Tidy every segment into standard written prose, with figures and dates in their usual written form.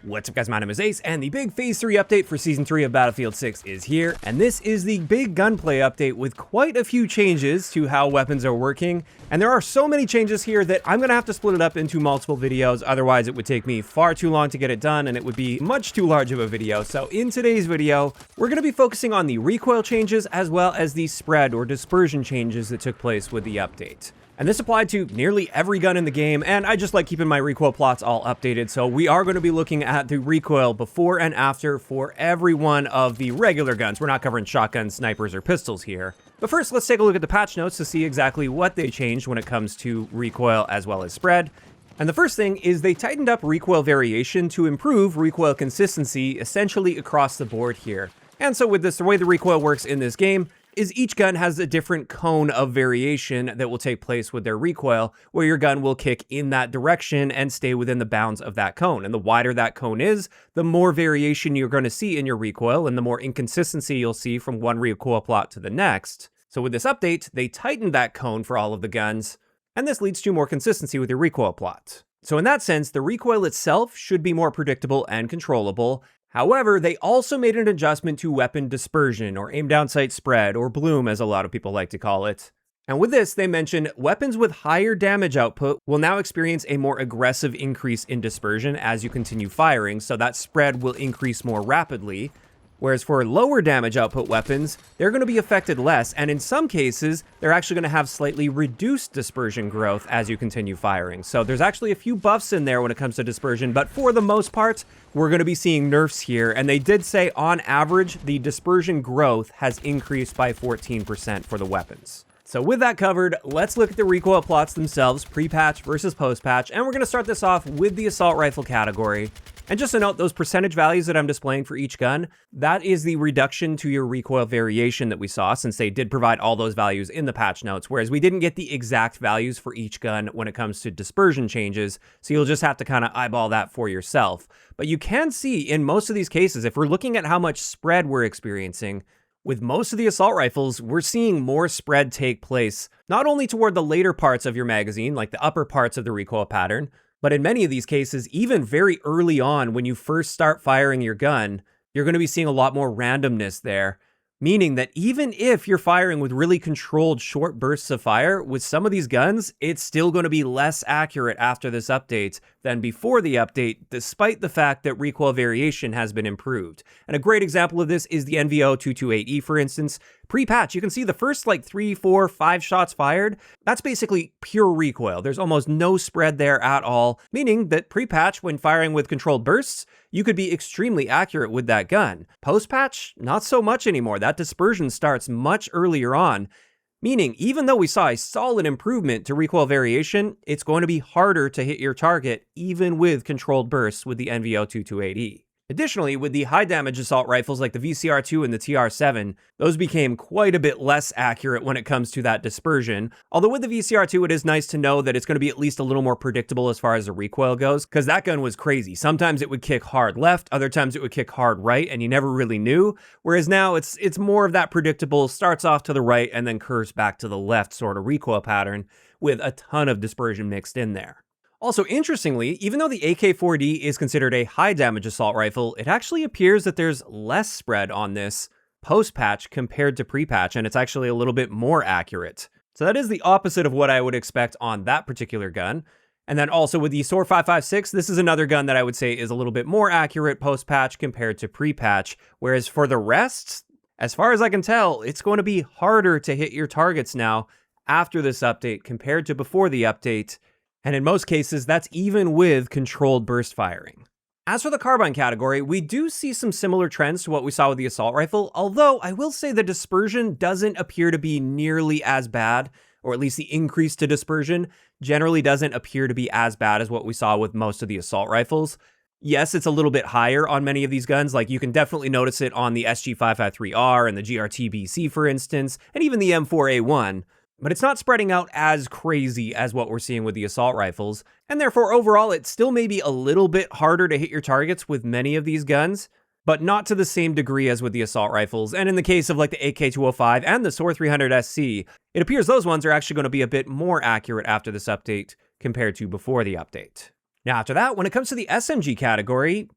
What's up guys, my name is Ace, and the big Phase 3 update for Season 3 of Battlefield 6 is here, and this is the big gunplay update with quite a few changes to how weapons are working, and there are so many changes here that I'm gonna have to split it up into multiple videos, otherwise it would take me far too long to get it done, and it would be much too large of a video. So in today's video, we're gonna be focusing on the recoil changes as well as the spread or dispersion changes that took place with the update. And this applied to nearly every gun in the game, and I just like keeping my recoil plots all updated, so we are going to be looking at the recoil before and after for every one of the regular guns. We're not covering shotguns, snipers, or pistols here. But first, let's take a look at the patch notes to see exactly what they changed when it comes to recoil as well as spread. And the first thing is they tightened up recoil variation to improve recoil consistency essentially across the board here. And so with this, the way the recoil works in this game is each gun has a different cone of variation that will take place with their recoil, where your gun will kick in that direction and stay within the bounds of that cone. And the wider that cone is, the more variation you're going to see in your recoil and the more inconsistency you'll see from one recoil plot to the next. So with this update, they tightened that cone for all of the guns, and this leads to more consistency with your recoil plot. So in that sense, the recoil itself should be more predictable and controllable. However, they also made an adjustment to weapon dispersion, or aim down sight spread, or bloom as a lot of people like to call it. And with this, they mentioned weapons with higher damage output will now experience a more aggressive increase in dispersion as you continue firing, so that spread will increase more rapidly. Whereas for lower damage output weapons, they're going to be affected less, and in some cases, they're actually going to have slightly reduced dispersion growth as you continue firing. So there's actually a few buffs in there when it comes to dispersion, but for the most part, we're going to be seeing nerfs here, and they did say on average, the dispersion growth has increased by 14% for the weapons. So with that covered, let's look at the recoil plots themselves, pre-patch versus post-patch, and we're going to start this off with the assault rifle category. And just to note, those percentage values that I'm displaying for each gun, that is the reduction to your recoil variation that we saw, since they did provide all those values in the patch notes, whereas we didn't get the exact values for each gun when it comes to dispersion changes, so you'll just have to kind of eyeball that for yourself. But you can see in most of these cases, if we're looking at how much spread we're experiencing, with most of the assault rifles, we're seeing more spread take place, not only toward the later parts of your magazine, like the upper parts of the recoil pattern, but in many of these cases, even very early on when you first start firing your gun, you're going to be seeing a lot more randomness there. Meaning that even if you're firing with really controlled short bursts of fire, with some of these guns, it's still going to be less accurate after this update than before the update, despite the fact that recoil variation has been improved. And a great example of this is the NVO228E, for instance. Pre-patch, you can see the first like 3, 4, 5 shots fired. That's basically pure recoil. There's almost no spread there at all, meaning that pre-patch, when firing with controlled bursts, you could be extremely accurate with that gun. Post-patch, not so much anymore. That dispersion starts much earlier on, meaning even though we saw a solid improvement to recoil variation, it's going to be harder to hit your target even with controlled bursts with the NVO228E. Additionally, with the high damage assault rifles like the VCR2 and the TR7, those became quite a bit less accurate when it comes to that dispersion. Although with the VCR2, it is nice to know that it's going to be at least a little more predictable as far as the recoil goes, because that gun was crazy. Sometimes it would kick hard left, other times it would kick hard right, and you never really knew. Whereas now it's more of that predictable, starts off to the right and then curves back to the left sort of recoil pattern with a ton of dispersion mixed in there. Also, interestingly, even though the AK-4D is considered a high damage assault rifle, it actually appears that there's less spread on this post-patch compared to pre-patch, and it's actually a little bit more accurate. So that is the opposite of what I would expect on that particular gun. And then also with the SOAR 5.56, this is another gun that I would say is a little bit more accurate post-patch compared to pre-patch, whereas for the rest, as far as I can tell, it's going to be harder to hit your targets now after this update compared to before the update. And in most cases, that's even with controlled burst firing. As for the carbine category, we do see some similar trends to what we saw with the assault rifle, although I will say the dispersion doesn't appear to be nearly as bad, or at least the increase to dispersion generally doesn't appear to be as bad as what we saw with most of the assault rifles. Yes, it's a little bit higher on many of these guns, like you can definitely notice it on the SG553R and the GRT-BC, for instance, and even the M4A1. But it's not spreading out as crazy as what we're seeing with the assault rifles, and therefore overall it still may be a little bit harder to hit your targets with many of these guns, but not to the same degree as with the assault rifles. And in the case of like the AK-205 and the SOAR 300SC, it appears those ones are actually going to be a bit more accurate after this update compared to before the update. Now after that, when it comes to the SMG category,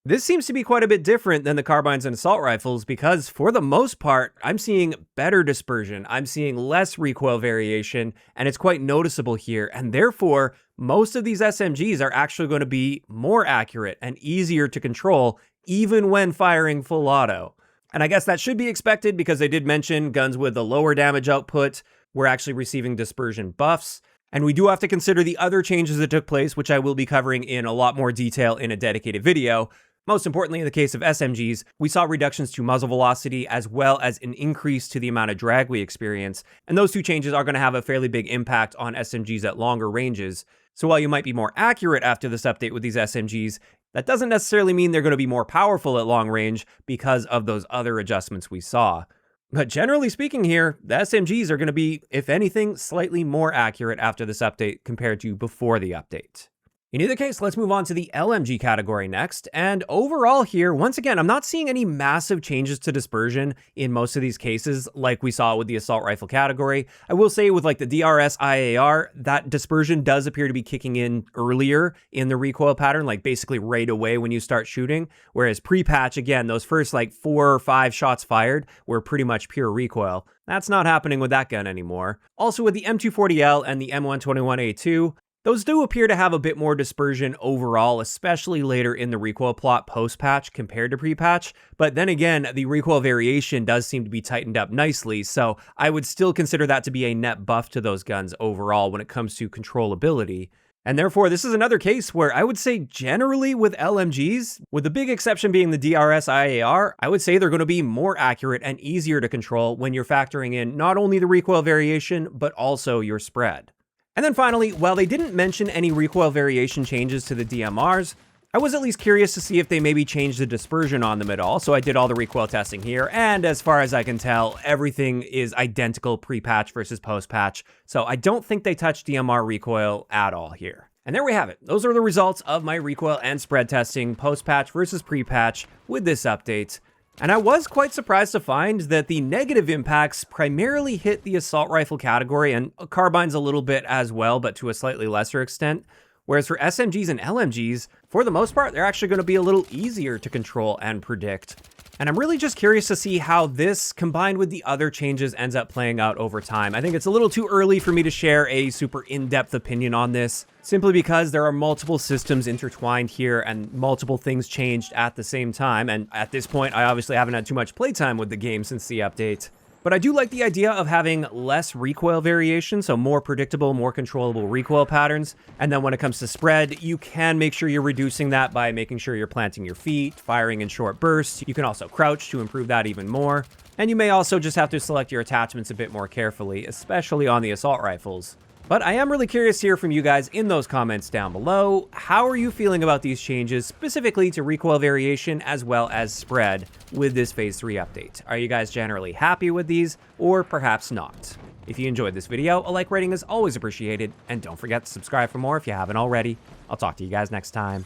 This seems to be quite a bit different than the carbines and assault rifles because, for the most part, I'm seeing better dispersion, I'm seeing less recoil variation, and it's quite noticeable here, and therefore, most of these SMGs are actually going to be more accurate and easier to control, even when firing full auto. And I guess that should be expected because they did mention guns with a lower damage output were actually receiving dispersion buffs. And we do have to consider the other changes that took place, which I will be covering in a lot more detail in a dedicated video. Most importantly, in the case of SMGs, we saw reductions to muzzle velocity as well as an increase to the amount of drag we experience. And those two changes are going to have a fairly big impact on SMGs at longer ranges. So while you might be more accurate after this update with these SMGs, that doesn't necessarily mean they're going to be more powerful at long range because of those other adjustments we saw. But generally speaking here, the SMGs are going to be, if anything, slightly more accurate after this update compared to before the update. In either case, let's move on to the LMG category next. And overall here, once again, I'm not seeing any massive changes to dispersion in most of these cases like we saw with the assault rifle category. I will say with like the DRS IAR, that dispersion does appear to be kicking in earlier in the recoil pattern, like basically right away when you start shooting. Whereas pre-patch, again, those first like 4 or 5 shots fired were pretty much pure recoil. That's not happening with that gun anymore. Also with the M240L and the M121A2, those do appear to have a bit more dispersion overall, especially later in the recoil plot post-patch compared to pre-patch. But then again, the recoil variation does seem to be tightened up nicely, so I would still consider that to be a net buff to those guns overall when it comes to controllability. And therefore, this is another case where I would say generally with LMGs, with the big exception being the DRS IAR, I would say they're going to be more accurate and easier to control when you're factoring in not only the recoil variation, but also your spread. And then finally, while they didn't mention any recoil variation changes to the DMRs, I was at least curious to see if they maybe changed the dispersion on them at all, so I did all the recoil testing here, and as far as I can tell, everything is identical pre-patch versus post-patch, so I don't think they touched DMR recoil at all here. And there we have it. Those are the results of my recoil and spread testing post-patch versus pre-patch with this update. And I was quite surprised to find that the negative impacts primarily hit the assault rifle category and carbines a little bit as well, but to a slightly lesser extent. Whereas for SMGs and LMGs, for the most part, they're actually going to be a little easier to control and predict. And I'm really just curious to see how this, combined with the other changes, ends up playing out over time. I think it's a little too early for me to share a super in-depth opinion on this, simply because there are multiple systems intertwined here and multiple things changed at the same time. And at this point, I obviously haven't had too much playtime with the game since the update. But I do like the idea of having less recoil variation, so more predictable, more controllable recoil patterns. And then when it comes to spread, you can make sure you're reducing that by making sure you're planting your feet, firing in short bursts. You can also crouch to improve that even more. And you may also just have to select your attachments a bit more carefully, especially on the assault rifles. But I am really curious to hear from you guys in those comments down below. How are you feeling about these changes, specifically to recoil variation as well as spread with this Phase 3 update? Are you guys generally happy with these, or perhaps not? If you enjoyed this video, a like rating is always appreciated, and don't forget to subscribe for more if you haven't already. I'll talk to you guys next time.